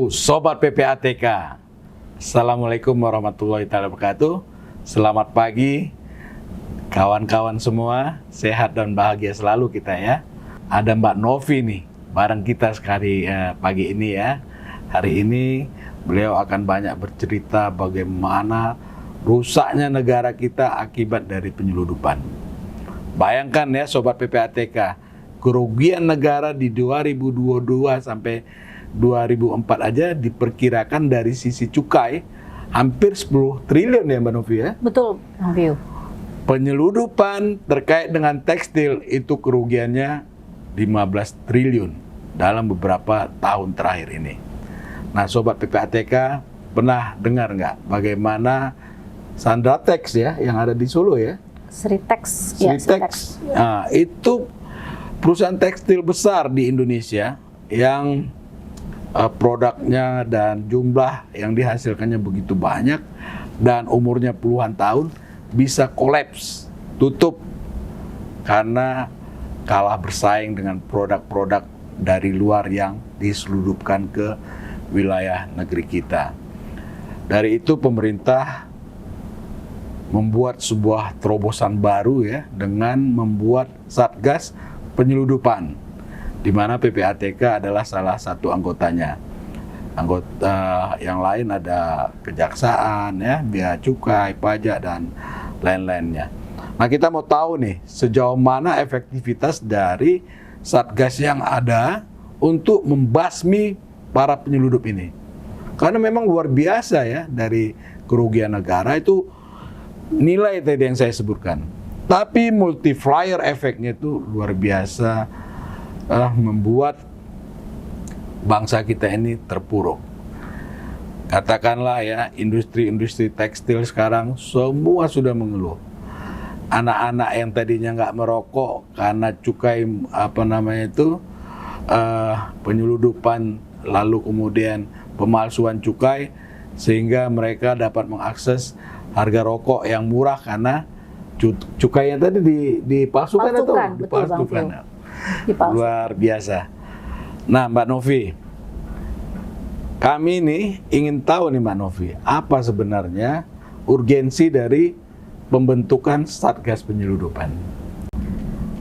Halo Sobat PPATK, Assalamualaikum warahmatullahi wabarakatuh. Selamat pagi kawan-kawan semua, sehat dan bahagia selalu kita ya. Ada Mbak Novi nih, bareng kita sekali pagi ini ya. Hari ini beliau akan banyak bercerita bagaimana rusaknya negara kita akibat dari penyeludupan. Bayangkan ya Sobat PPATK, kerugian negara di 2022 sampai 2004 aja diperkirakan dari sisi cukai hampir 10 triliun ya Mbak Novi ya? Betul, Bang View. Penyeludupan terkait dengan tekstil itu kerugiannya 15 triliun dalam beberapa tahun terakhir ini. Nah Sobat PPATK pernah dengar nggak bagaimana Sandratex ya yang ada di Solo ya? Sritex. Sritex. Nah, itu perusahaan tekstil besar di Indonesia yang produknya dan jumlah yang dihasilkannya begitu banyak dan umurnya puluhan tahun bisa kolaps, tutup karena kalah bersaing dengan produk-produk dari luar yang diseludupkan ke wilayah negeri kita. Dari itu pemerintah membuat sebuah terobosan baru ya dengan membuat Satgas Penyeludupan, di mana PPATK adalah salah satu anggotanya. Anggota yang lain ada kejaksaan, ya, bea cukai, pajak dan lain-lainnya. Nah kita mau tahu nih sejauh mana efektivitas dari Satgas yang ada untuk membasmi para penyeludup ini. Karena memang luar biasa ya dari kerugian negara itu nilai tadi yang saya sebutkan. Tapi multiplier efeknya itu luar biasa. Membuat bangsa kita ini terpuruk. Katakanlah ya, industri-industri tekstil sekarang semua sudah mengeluh. Anak-anak yang tadinya nggak merokok karena cukai penyeludupan, lalu kemudian pemalsuan cukai, sehingga mereka dapat mengakses harga rokok yang murah karena cukainya tadi dipalsukan atau dipalsukan. Luar biasa. Nah Mbak Novi, kami ini ingin tahu nih Mbak Novi, apa sebenarnya urgensi dari pembentukan Satgas Penyeludupan?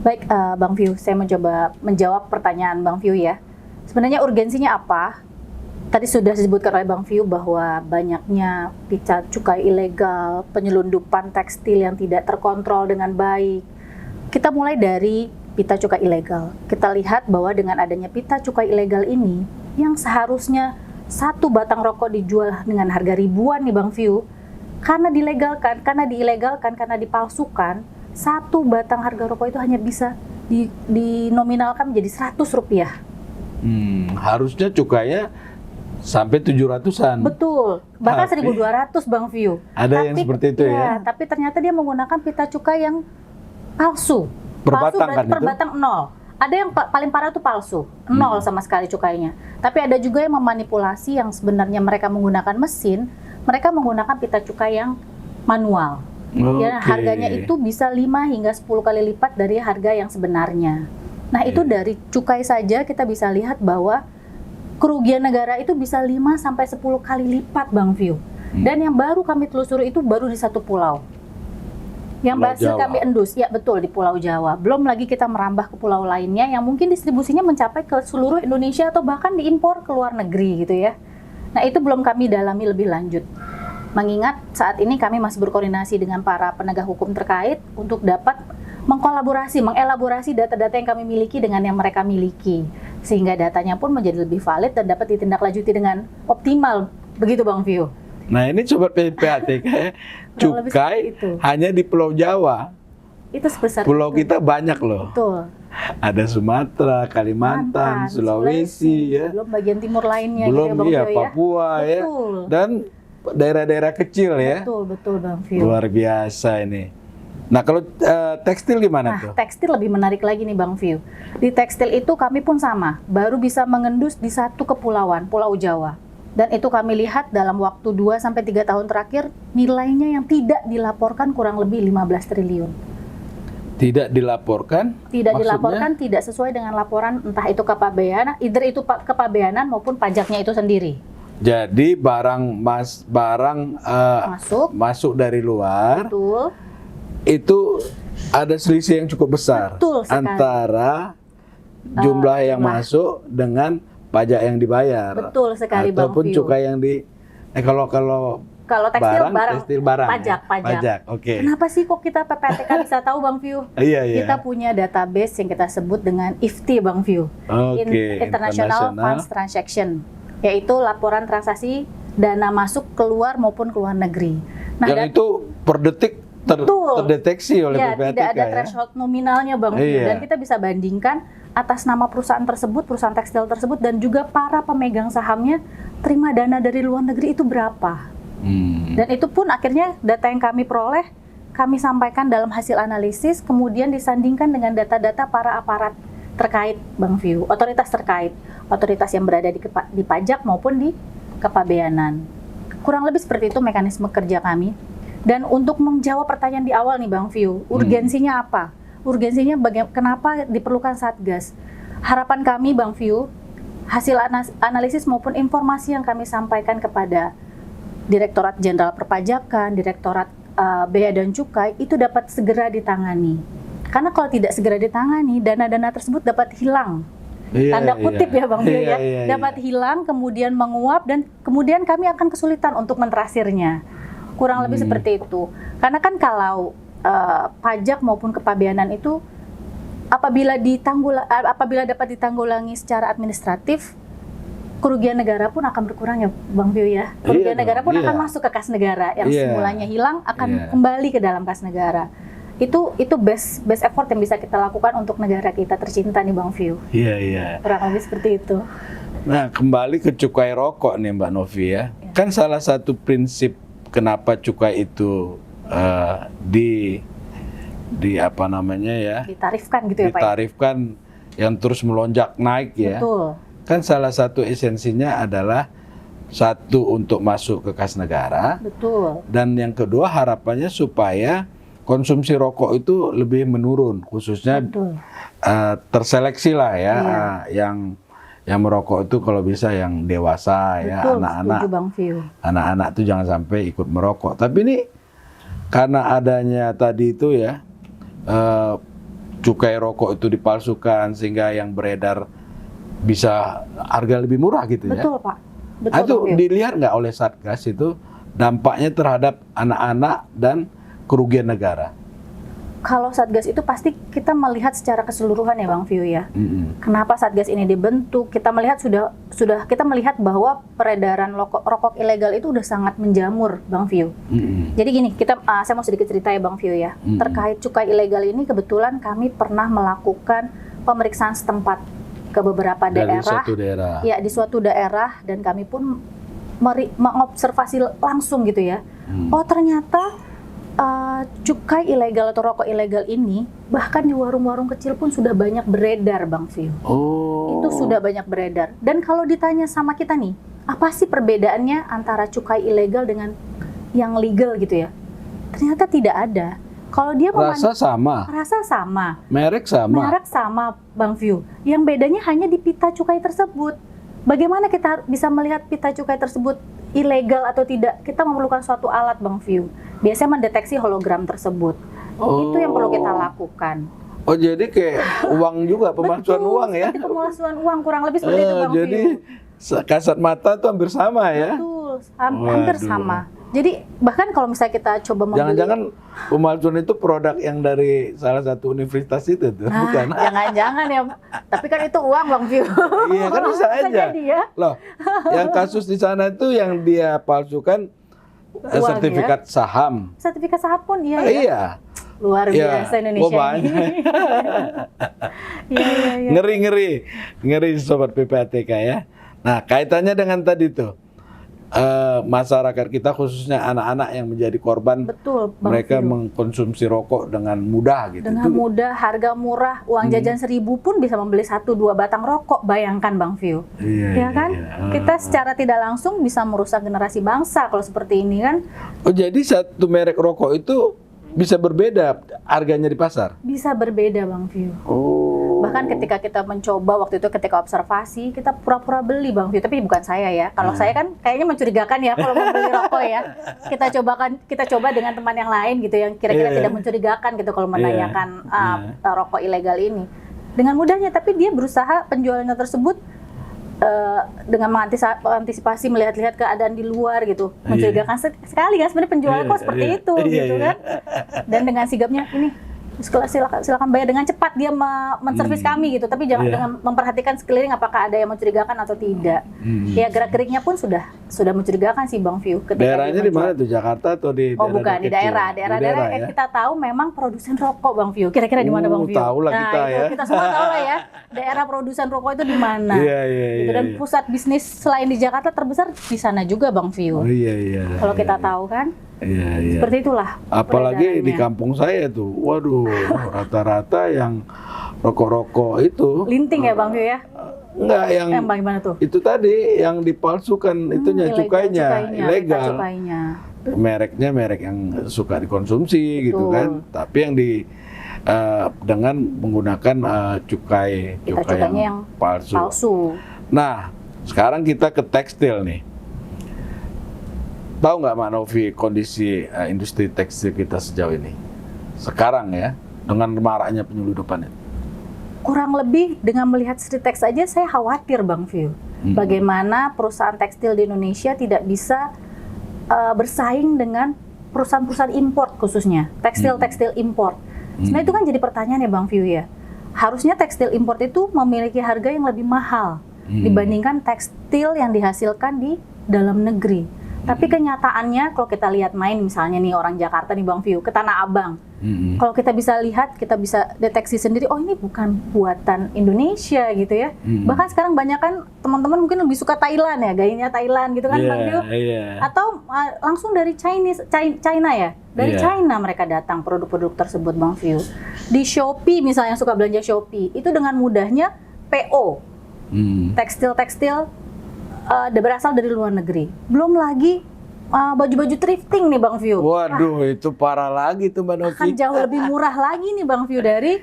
Baik, Bang View, saya mencoba menjawab pertanyaan Bang View ya. Sebenarnya urgensinya apa? Tadi sudah disebutkan oleh Bang View bahwa banyaknya pita cukai ilegal, penyelundupan tekstil yang tidak terkontrol dengan baik. Kita mulai dari pita cukai ilegal. Kita lihat bahwa dengan adanya pita cukai ilegal ini, yang seharusnya satu batang rokok dijual dengan harga ribuan nih Bang View, karena diilegalkan, karena dipalsukan, satu batang harga rokok itu hanya bisa dinominalkan menjadi Rp100. Harusnya cukainya sampai 700-an. Betul, bahkan 1.200 Bang View. Ada yang seperti itu ya? Tapi ternyata dia menggunakan pita cukai yang palsu. Berbatang kan per batang 0. Ada yang paling parah itu palsu, 0 sama sekali cukainya. Tapi ada juga yang memanipulasi yang sebenarnya mereka menggunakan mesin, mereka menggunakan pita cukai yang manual. Ya, harganya itu bisa 5 hingga 10 kali lipat dari harga yang sebenarnya. Nah, itu dari cukai saja kita bisa lihat bahwa kerugian negara itu bisa 5 sampai 10 kali lipat Bang View. Dan yang baru kami telusuri itu baru di satu pulau. Yang berhasil kami endus, ya betul, di Pulau Jawa. Belum lagi kita merambah ke pulau lainnya yang mungkin distribusinya mencapai ke seluruh Indonesia atau bahkan diimpor ke luar negeri gitu ya. Nah itu belum kami dalami lebih lanjut. Mengingat saat ini kami masih berkoordinasi dengan para penegak hukum terkait untuk dapat mengelaborasi data-data yang kami miliki dengan yang mereka miliki. Sehingga datanya pun menjadi lebih valid dan dapat ditindaklanjuti dengan optimal. Begitu Bang View. Nah ini Sobat PPATK, cukai hanya di Pulau Jawa. Itu sebesar pulau itu. Kita banyak loh. Betul. Ada Sumatera, Kalimantan, Sulawesi ya. Belum bagian timur lainnya. Belum gitu ya, Papua ya. Betul. Dan daerah-daerah kecil ya. Betul Bang View. Luar biasa ini. Nah kalau tekstil gimana tuh? Tekstil lebih menarik lagi nih Bang View. Di tekstil itu kami pun sama, baru bisa mengendus di satu kepulauan, Pulau Jawa. Dan itu kami lihat dalam waktu 2-3 tahun terakhir, nilainya yang tidak dilaporkan kurang lebih 15 triliun. Tidak dilaporkan? Tidak dilaporkan, tidak sesuai dengan laporan entah itu kepabeanan, either itu kepabeanan maupun pajaknya itu sendiri. Jadi barang masuk dari luar betul. itu ada selisih yang cukup besar Betul sekali. antara jumlah yang masuk dengan pajak yang dibayar. Betul sekali, Bang Ataupun View. cukai yang kalau tekstil barang pajak, ya? pajak. Oke. Kenapa sih kok kita PPATK bisa tahu, Bang View? Iya, iya. Kita punya database yang kita sebut dengan IFTI, Bang View. Oke, International Funds Transaction, yaitu laporan transaksi dana masuk keluar maupun keluar negeri. Nah, yang itu per detik betul. terdeteksi oleh Ya, PPATK tidak ada ya? threshold nominalnya, Bang View. Iya. Dan kita bisa bandingkan atas nama perusahaan tersebut, perusahaan tekstil tersebut, dan juga para pemegang sahamnya terima dana dari luar negeri itu berapa. Dan itu pun akhirnya data yang kami peroleh, kami sampaikan dalam hasil analisis, kemudian disandingkan dengan data-data para aparat terkait, Bang View, otoritas terkait, otoritas yang berada di pajak maupun di kepabeanan. Kurang lebih seperti itu mekanisme kerja kami. Dan untuk menjawab pertanyaan di awal nih, Bang View, urgensinya apa? Urgensinya kenapa diperlukan Satgas? Harapan kami, Bang View, hasil analisis maupun informasi yang kami sampaikan kepada Direktorat Jenderal Perpajakan, Direktorat Bea dan Cukai itu dapat segera ditangani. Karena kalau tidak segera ditangani, dana-dana tersebut dapat hilang. Tanda kutip ya, Bang View ya. Dapat hilang, kemudian menguap, dan kemudian kami akan kesulitan untuk mentrasirnya. Kurang lebih seperti itu. Karena kan kalau pajak maupun kepabeanan itu apabila dapat ditanggulangi secara administratif, kerugian negara pun akan berkurang ya, Bang View ya. Kerugian negara pun akan masuk ke kas negara, yang semulanya hilang akan kembali ke dalam kas negara. Itu best effort yang bisa kita lakukan untuk negara kita tercinta nih, Bang View. Iya. Kurang lebih seperti itu. Nah, kembali ke cukai rokok nih, Mbak Novi ya. Kan salah satu prinsip kenapa cukai itu apa namanya ya? Ditarifkan gitu ya, Pak. Ditarifkan yang terus melonjak naik ya. Betul. Kan salah satu esensinya adalah satu untuk masuk ke kas negara. Betul. Dan yang kedua harapannya supaya konsumsi rokok itu lebih menurun, khususnya terseleksi lah ya, yang merokok itu kalau bisa yang dewasa. Betul, ya, anak-anak. Bang View. Anak-anak itu jangan sampai ikut merokok. Tapi ini karena adanya tadi itu ya, cukai rokok itu dipalsukan sehingga yang beredar bisa harga lebih murah gitu ya. Betul, Pak. Betul. Itu dilihat nggak oleh Satgas itu dampaknya terhadap anak-anak dan kerugian negara? Kalau Satgas itu pasti kita melihat secara keseluruhan ya, Bang View ya. Kenapa Satgas ini dibentuk? Kita melihat kita melihat bahwa peredaran rokok ilegal itu udah sangat menjamur, Bang View. Jadi gini, saya mau sedikit cerita ya, Bang View ya. Terkait cukai ilegal ini kebetulan kami pernah melakukan pemeriksaan setempat ke beberapa daerah. Ya, di suatu daerah, dan kami pun mengobservasi langsung gitu ya. Oh, ternyata cukai ilegal atau rokok ilegal ini bahkan di warung-warung kecil pun sudah banyak beredar, Bang View. Itu sudah banyak beredar. Dan kalau ditanya sama kita nih, apa sih perbedaannya antara cukai ilegal dengan yang legal gitu ya? Ternyata tidak ada. Kalau dia rasa sama, merek sama, Bang View. Yang bedanya hanya di pita cukai tersebut. Bagaimana kita bisa melihat pita cukai tersebut ilegal atau tidak? Kita memerlukan suatu alat, Bang View. Biasanya mendeteksi hologram tersebut. Itu yang perlu kita lakukan. Oh, jadi kayak uang juga, pemalsuan uang ya? Betul, pemalsuan uang, kurang lebih seperti itu, Bang View. Jadi kasat mata itu hampir sama ya? Betul, hampir sama. Jadi bahkan kalau misalnya kita coba membeli, jangan-jangan pemalsuan itu produk yang dari salah satu universitas itu tuh, bukan? Jangan-jangan ya. Tapi kan itu uang, Bang View. Iya, kan bisa aja. Jadi, ya? Loh, yang kasus di sana itu yang dia palsukan sertifikat saham. Sertifikat saham pun iya. Iya. Luar biasa Indonesia ini. Ngeri sobat PPATK ya. Nah, kaitannya dengan tadi tuh. Masyarakat kita khususnya anak-anak yang menjadi korban. Betul, Bang mereka View. mengkonsumsi rokok dengan mudah gitu. Dengan mudah, harga murah, uang jajan 1.000 pun bisa membeli 1-2 batang rokok. Bayangkan, Bang View. Iya kan? Iya. Kita secara tidak langsung bisa merusak generasi bangsa kalau seperti ini kan. Oh, jadi satu merek rokok itu bisa berbeda harganya di pasar? Bisa berbeda, Bang View. Oh. Bahkan ketika kita mencoba waktu itu ketika observasi, kita pura-pura beli Bang View, tapi bukan saya ya. Kalau saya kan kayaknya mencurigakan ya kalau mau beli rokok ya. Kita coba dengan teman yang lain gitu yang kira-kira tidak mencurigakan gitu kalau menanyakan rokok ilegal ini. Dengan mudahnya, tapi dia berusaha penjualannya tersebut dengan mengantisipasi melihat-lihat keadaan di luar gitu, mencurigakan sekali kan sebenarnya penjualnya kok seperti itu gitu kan. Dan dengan sigapnya ini silakan bayar dengan cepat, dia menservis kami gitu, tapi jangan dengan memperhatikan sekeliling apakah ada yang mencurigakan atau tidak. Ya gerak-geriknya pun sudah mencurigakan sih Bang View. Daerahnya di mana tuh, Jakarta atau di daerah bukan di daerah ya? Kita tahu memang produsen rokok Bang View. Kira-kira di mana Bang View? Tahu lah kita ya. Kita semua tahu lah ya. Daerah produsen rokok itu di mana? Gitu. Dan pusat bisnis selain di Jakarta terbesar di sana juga Bang View. Kalau kita tahu kan? Seperti itulah. Apalagi di kampung saya tuh, waduh, rata-rata yang rokok-rokok itu linting ya Bang View ya? Enggak, yang bagaimana tuh? Itu tadi yang dipalsukan itunya, cukainya ilegal. Mereknya merek yang suka dikonsumsi gitu kan, tapi yang dengan menggunakan cukai yang palsu. Nah, sekarang kita ke tekstil nih. Tahu nggak Mbak Novi kondisi industri tekstil kita sejauh ini? Sekarang ya, dengan maraknya penyeludupan itu. Kurang lebih dengan melihat Sritex aja saya khawatir Bang View. Bagaimana perusahaan tekstil di Indonesia tidak bisa bersaing dengan perusahaan-perusahaan import khususnya, tekstil import. Sebenarnya itu kan jadi pertanyaan ya Bang View ya. Harusnya tekstil import itu memiliki harga yang lebih mahal dibandingkan tekstil yang dihasilkan di dalam negeri. Tapi kenyataannya kalau kita lihat main misalnya nih orang Jakarta nih Bang View ke Tanah Abang, kalau kita bisa lihat, kita bisa deteksi sendiri, oh ini bukan buatan Indonesia gitu ya. Bahkan sekarang banyak kan teman-teman mungkin lebih suka Thailand ya, gayanya Thailand gitu kan Bang View. Atau langsung dari China ya, dari China mereka datang produk-produk tersebut Bang View. Di Shopee misalnya yang suka belanja Shopee, itu dengan mudahnya PO, tekstil-tekstil berasal dari luar negeri. Belum lagi baju-baju thrifting nih Bang View. Waduh, itu parah lagi tuh Mbak Novi. Akan jauh lebih murah lagi nih Bang View dari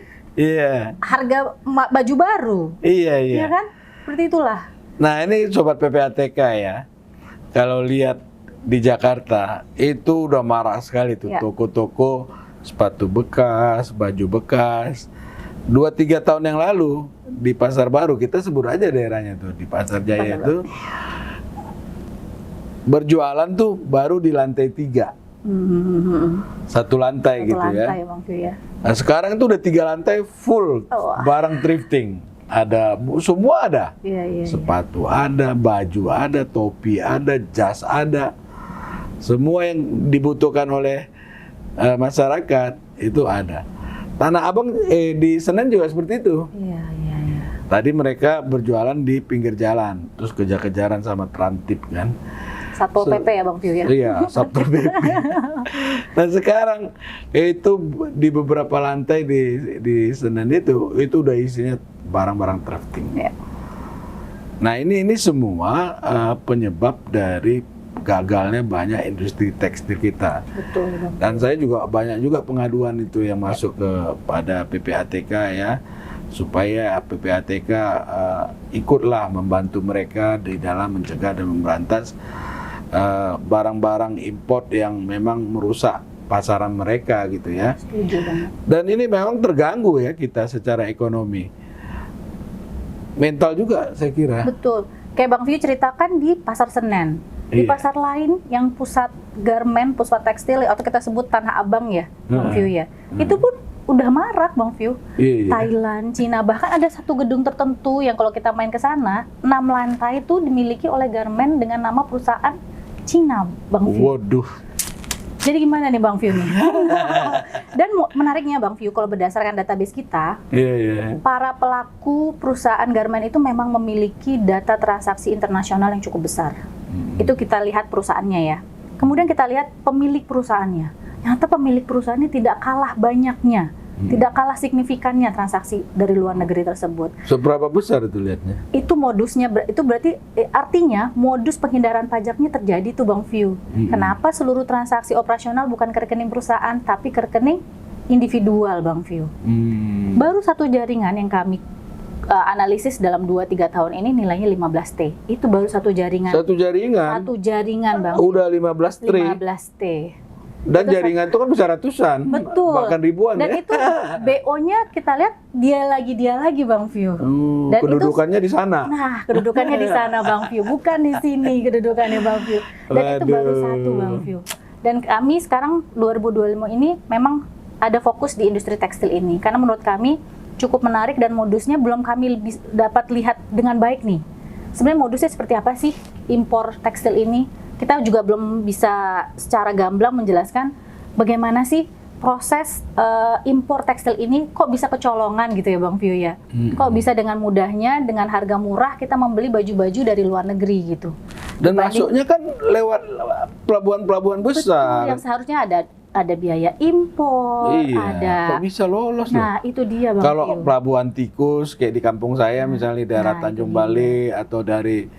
harga baju baru. Iya kan? Seperti itulah. Nah ini Sobat PPATK ya, kalau lihat di Jakarta itu udah marah sekali tuh toko-toko sepatu bekas, baju bekas. 2-3 tahun yang lalu di Pasar Baru, kita sebut aja daerahnya tuh, di Pasar Jaya itu berjualan tuh baru di lantai 3. Satu lantai gitu ya. Nah sekarang itu udah 3 lantai full barang thrifting. Ada, semua ada. Sepatu ada, baju ada, topi ada, jas ada. Semua yang dibutuhkan oleh masyarakat itu ada. Tanah Abang di Senen juga seperti itu. Tadi mereka berjualan di pinggir jalan, terus kejar-kejaran sama Trantip kan. Satpol PP ya Bang View ya? Iya, Satpol PP. Nah sekarang itu di beberapa lantai di Senen itu udah isinya barang-barang thrifting. Nah ini semua penyebab dari gagalnya banyak industri tekstil kita. Betul. Dan saya juga banyak juga pengaduan itu yang masuk kepada PPATK ya, supaya PPATK ikutlah membantu mereka di dalam mencegah dan memberantas barang-barang import yang memang merusak pasaran mereka gitu ya. Setuju banget. Dan ini memang terganggu ya kita secara ekonomi. Mental juga saya kira. Betul. Kayak Bang View ceritakan di Pasar Senen. Di pasar lain yang pusat garmen, pusat tekstil atau kita sebut Tanah Abang ya, Bang View ya. Itu pun udah marak Bang View. Thailand, Cina, bahkan ada satu gedung tertentu yang kalau kita main ke sana, 6 lantai itu dimiliki oleh garmen dengan nama perusahaan Cina, Bang View. Waduh. Jadi gimana nih Bang View nih? Dan menariknya Bang View, kalau berdasarkan database kita, para pelaku perusahaan garmen itu memang memiliki data transaksi internasional yang cukup besar. Itu kita lihat perusahaannya ya. Kemudian kita lihat pemilik perusahaannya. Ternyata pemilik perusahaannya tidak kalah banyaknya, tidak kalah signifikannya transaksi dari luar negeri tersebut. Seberapa besar itu lihatnya? Itu modusnya, itu berarti artinya modus penghindaran pajaknya terjadi tuh Bang View. Kenapa seluruh transaksi operasional bukan ke rekening perusahaan tapi ke rekening individual Bang View. Baru satu jaringan yang kami analisis dalam 2-3 tahun ini nilainya 15T. Itu baru satu jaringan. Satu jaringan. Satu jaringan, Bang. Udah 15 tri. 15T. Dan jaringan itu kan bisa ratusan. Betul. Bahkan ribuan Dan ya. itu BO-nya kita lihat dia lagi Bang View. Dan kedudukannya di sana. Nah, kedudukannya di sana Bang View, bukan di sini kedudukannya Bang View. Dan itu baru satu Bang View. Dan kami sekarang 2025 ini memang ada fokus di industri tekstil ini karena menurut kami cukup menarik dan modusnya belum kami dapat lihat dengan baik nih. Sebenarnya modusnya seperti apa sih impor tekstil ini? Kita juga belum bisa secara gamblang menjelaskan bagaimana sih proses impor tekstil ini kok bisa kecolongan gitu ya Bang View ya. Kok bisa dengan mudahnya dengan harga murah kita membeli baju-baju dari luar negeri gitu. Dan masuknya kan lewat pelabuhan-pelabuhan besar. Yang seharusnya ada biaya impor, Kok bisa lolos Nah, itu dia Bang Kalau View. pelabuhan tikus kayak di kampung saya misalnya di daerah Tanjung Balai atau dari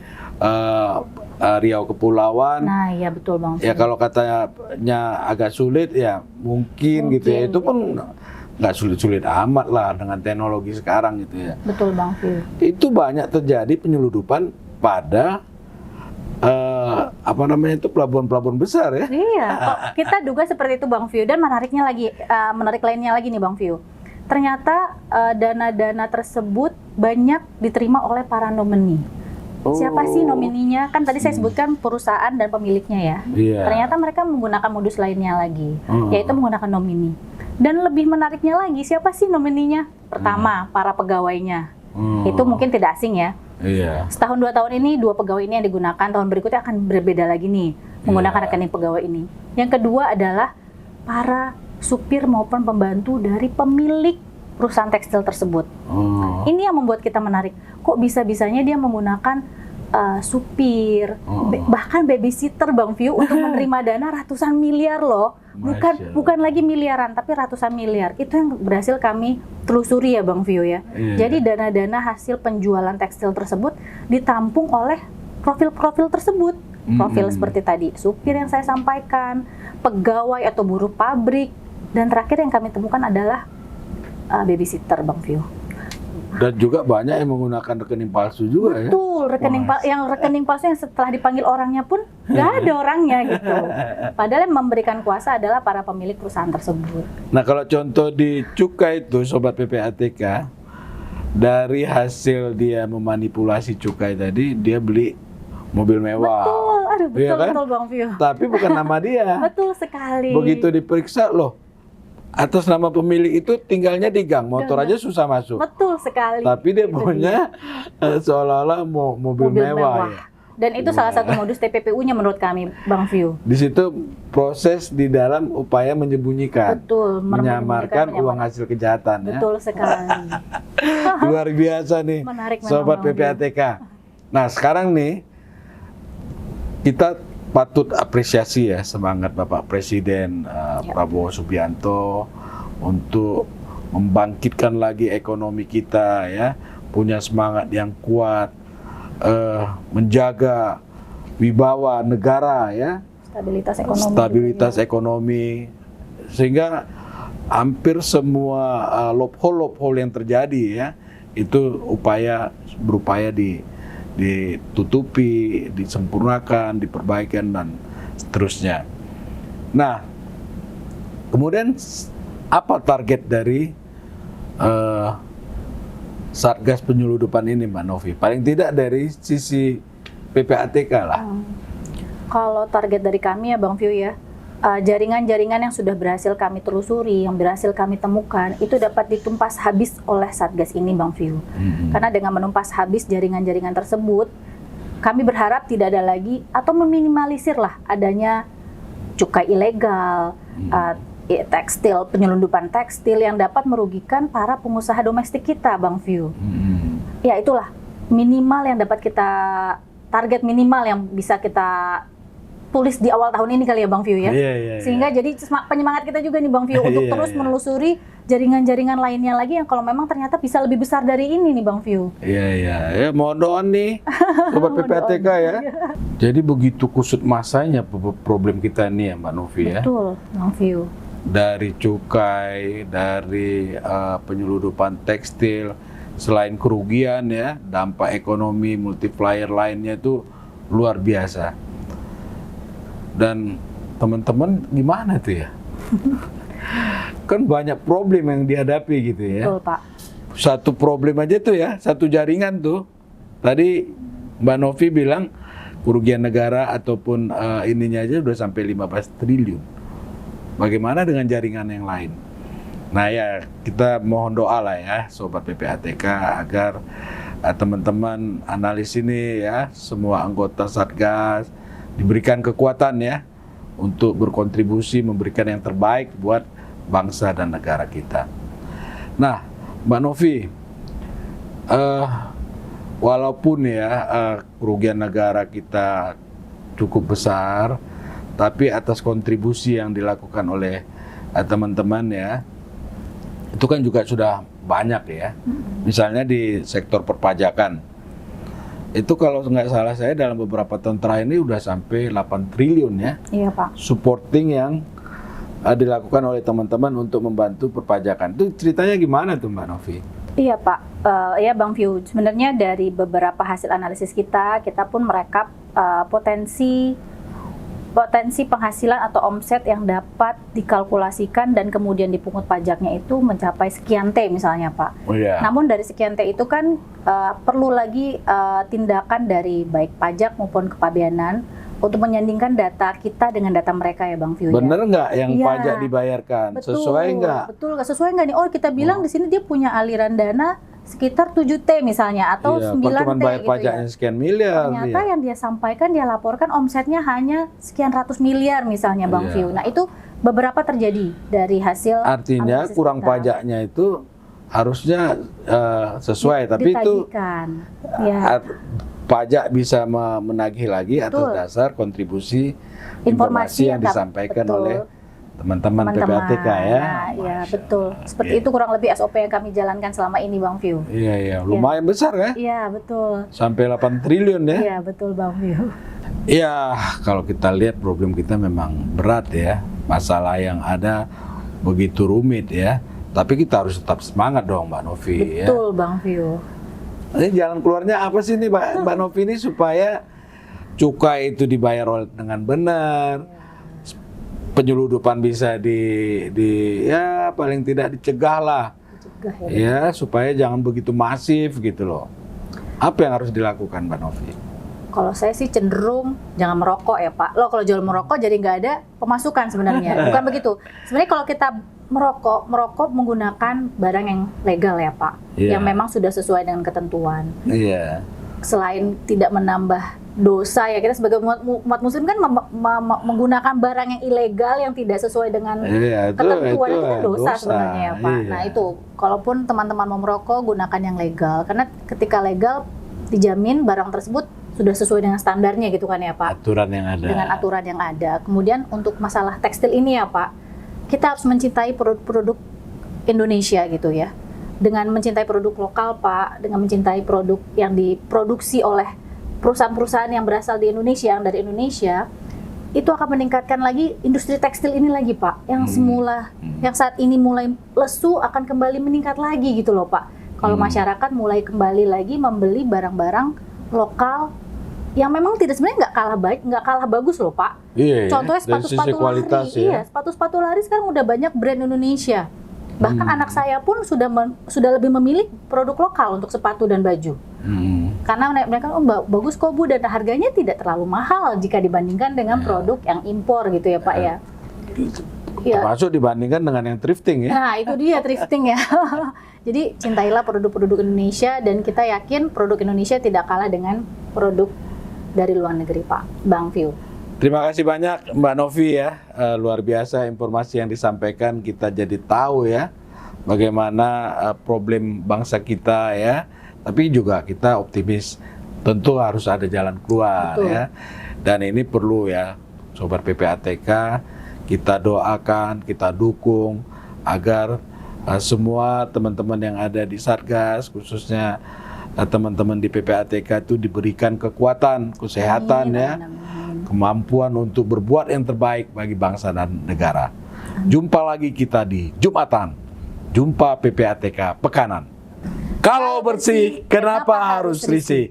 Riau Kepulauan. Nah, iya betul Bang View. Ya kalau katanya agak sulit ya mungkin gitu ya. Itu pun nggak sulit-sulit amat lah dengan teknologi sekarang gitu ya. Betul Bang View. Itu banyak terjadi penyeludupan pada pelabuhan-pelabuhan besar ya. Iya, kok kita duga seperti itu Bang View. Dan menariknya lagi, menarik lainnya lagi nih Bang View. Ternyata dana-dana tersebut banyak diterima oleh para nomini. Siapa sih nomininya? Kan tadi saya sebutkan perusahaan dan pemiliknya ya. Iya. Ternyata mereka menggunakan modus lainnya lagi, yaitu menggunakan nomini. Dan lebih menariknya lagi, siapa sih nomininya? Pertama, para pegawainya. Itu mungkin tidak asing ya. Iya. Setahun 2 tahun ini 2 pegawai ini yang digunakan, tahun berikutnya akan berbeda lagi nih menggunakan rekening pegawai ini. Yang kedua adalah para supir maupun pembantu dari pemilik perusahaan tekstil tersebut. Ini yang membuat kita menarik. Kok bisa-bisanya dia menggunakan supir, bahkan babysitter Bang View untuk menerima dana ratusan miliar loh. Bukan lagi miliaran, tapi ratusan miliar. Itu yang berhasil kami telusuri ya Bang View ya. Jadi dana-dana hasil penjualan tekstil tersebut ditampung oleh profil-profil tersebut. Profil seperti tadi, supir yang saya sampaikan, pegawai atau buruh pabrik, dan terakhir yang kami temukan adalah babysitter Bang View. Dan juga banyak yang menggunakan rekening palsu juga ya. Betul, rekening palsu yang setelah dipanggil orangnya pun nggak ada orangnya gitu. Padahal yang memberikan kuasa adalah para pemilik perusahaan tersebut. Nah kalau contoh di cukai itu Sobat PPATK, dari hasil dia memanipulasi cukai tadi, dia beli mobil mewah. Betul Bang View. Tapi bukan nama dia. Betul sekali. Begitu diperiksa loh, atas nama pemilik itu tinggalnya di gang, motor aja susah masuk. Betul sekali. Tapi dia punya seolah-olah mobil mewah. Ya. Dan itu salah satu modus TPPU-nya menurut kami, Bang View. Di situ proses di dalam upaya menyembunyikan, Betul, menyamarkan uang hasil kejahatan. Betul sekali. Luar biasa nih, Menarik Sobat PPATK. Nah sekarang nih kita patut apresiasi ya semangat Bapak Presiden Prabowo Subianto untuk membangkitkan lagi ekonomi kita ya, punya semangat yang kuat, menjaga wibawa negara ya, stabilitas ekonomi, sehingga hampir semua loophole yang terjadi ya itu berupaya ditutupi, disempurnakan, diperbaikan dan seterusnya. Nah, kemudian apa target dari Satgas Penyeludupan ini, Mbak Novi? Paling tidak dari sisi PPATK lah. Kalau target dari kami ya Bang View ya, jaringan-jaringan yang sudah berhasil kami telusuri, yang berhasil kami temukan, itu dapat ditumpas habis oleh Satgas ini Bang View. Karena dengan menumpas habis jaringan-jaringan tersebut, kami berharap tidak ada lagi atau meminimalisir lah adanya cukai ilegal, tekstil, penyelundupan tekstil yang dapat merugikan para pengusaha domestik kita Bang View. Ya itulah minimal yang dapat kita, target minimal yang bisa kita tulis di awal tahun ini kali ya Bang View ya. Sehingga jadi penyemangat kita juga nih Bang View untuk terus menelusuri jaringan-jaringan lainnya lagi yang kalau memang ternyata bisa lebih besar dari ini nih Bang View. Ya mohon doa nih Sobat PPATK ya. Jadi begitu kusut masanya problem kita nih ya Mbak Novi ya. Betul Bang View. Dari cukai, dari penyeludupan tekstil, selain kerugian ya, dampak ekonomi multiplier lainnya itu luar biasa. Dan teman-teman gimana tuh ya? Kan banyak problem yang dihadapi gitu ya. Betul, Pak. Satu problem aja tuh ya, satu jaringan tuh. Tadi Mbak Novi bilang kerugian negara ataupun ininya aja udah sampai 15 triliun. Bagaimana dengan jaringan yang lain? Nah ya, kita mohon doa lah ya Sobat PPATK agar teman-teman analis ini ya, semua anggota Satgas diberikan kekuatan ya untuk berkontribusi memberikan yang terbaik buat bangsa dan negara kita. Nah, Mbak Novi, walaupun ya kerugian negara kita cukup besar, tapi atas kontribusi yang dilakukan oleh teman-teman ya, itu kan juga sudah banyak ya. Misalnya di sektor perpajakan, itu kalau nggak salah saya dalam beberapa tahun terakhir ini udah sampai 8 triliun ya. Iya, Pak. Supporting yang dilakukan oleh teman-teman untuk membantu perpajakan. Itu ceritanya gimana tuh Mbak Novi? Iya, Pak. Ya Bang View, sebenarnya dari beberapa hasil analisis kita pun merekap potensi penghasilan atau omset yang dapat dikalkulasikan dan kemudian dipungut pajaknya itu mencapai sekian T misalnya, Pak. Oh, iya. Namun dari sekian T itu kan perlu lagi tindakan dari baik pajak maupun kepabeanan untuk menyandingkan data kita dengan data mereka ya Bang View. Bener nggak yang Iya. pajak dibayarkan? Betul, Sesuai nggak? Betul, nggak sesuai nggak nih? Oh, kita bilang di sini dia punya aliran dana sekitar 7T misalnya atau Iya, 9T cuma bayar gitu pajaknya ya. sekian miliar. Ternyata iya. yang dia sampaikan, dia laporkan omsetnya hanya sekian ratus miliar misalnya Bang Iya. View. Nah itu beberapa terjadi dari hasil Artinya analisis kurang kita. pajaknya itu harusnya sesuai, tapi itu Ditagihkan. Ya. pajak bisa menagih lagi atas Betul. dasar kontribusi informasi yang disampaikan betul. oleh teman-teman PPATK ya. Nah, ya betul. Seperti itu kurang lebih SOP yang kami jalankan selama ini Bang View. Iya, iya, lumayan besar kan? Iya betul. Sampai 8 triliun ya. Iya betul Bang View. Iya, kalau kita lihat problem kita memang berat ya. Masalah yang ada begitu rumit ya. Tapi kita harus tetap semangat dong Mbak Novi ya. Betul Bang View. Ini jalan keluarnya apa sih nih Mbak Novi ini supaya cukai itu dibayar dengan benar, penyeludupan bisa ya paling tidak dicegah lah, Dicegah ya. ya supaya jangan begitu masif gitu loh. Apa yang harus dilakukan Mbak Novi? Kalau saya sih cenderung jangan merokok ya Pak. Lo kalau jual merokok jadi nggak ada pemasukan sebenarnya. Bukan begitu. Sebenarnya kalau kita merokok menggunakan barang yang legal ya Pak. Iya. Yang memang sudah sesuai dengan ketentuan. Iya. Selain tidak menambah dosa ya, kita sebagai umat muslim kan menggunakan barang yang ilegal yang tidak sesuai dengan Iya, ketentuan itu kan dosa dosa, sebenarnya ya Pak. iya. Nah itu, kalaupun teman-teman mau merokok, gunakan yang legal. Karena ketika legal, dijamin barang tersebut sudah sesuai dengan standarnya gitu kan ya Pak. Aturan yang ada. Dengan aturan yang ada. Kemudian untuk masalah tekstil ini ya Pak, kita harus mencintai produk-produk Indonesia gitu ya. Dengan mencintai produk lokal Pak, dengan mencintai produk yang diproduksi oleh perusahaan-perusahaan yang berasal di Indonesia, yang dari Indonesia, itu akan meningkatkan lagi industri tekstil ini lagi Pak. Yang semula, yang saat ini mulai lesu akan kembali meningkat lagi gitu loh Pak. Kalau masyarakat mulai kembali lagi membeli barang-barang lokal yang memang tidak sebenarnya nggak kalah baik, nggak kalah bagus loh Pak. Iya, Contohnya dari sisi sepatu-sepatu kualitas lari, ya. iya sepatu-sepatu lari sekarang udah banyak brand Indonesia. Bahkan anak saya pun sudah lebih memilih produk lokal untuk sepatu dan baju. Karena mereka bagus kok Bu, dan harganya tidak terlalu mahal jika dibandingkan dengan produk yang impor gitu ya Pak ya. Ya. Termasuk dibandingkan dengan yang thrifting ya. Nah itu dia thrifting ya. Jadi cintailah produk-produk Indonesia dan kita yakin produk Indonesia tidak kalah dengan produk dari luar negeri Pak. Bang View. Terima kasih banyak Mbak Novi ya, luar biasa informasi yang disampaikan, kita jadi tahu ya bagaimana problem bangsa kita ya, tapi juga kita optimis, tentu harus ada jalan keluar. Betul. Ya, dan ini perlu ya Sobat PPATK, kita doakan, kita dukung agar semua teman-teman yang ada di Satgas, khususnya teman-teman di PPATK itu diberikan kekuatan, kesehatan ya, kemampuan untuk berbuat yang terbaik bagi bangsa dan negara. Jumpa lagi kita di Jumatan, Jumpa PPATK Pekanan. Kalau bersih, kenapa harus risih?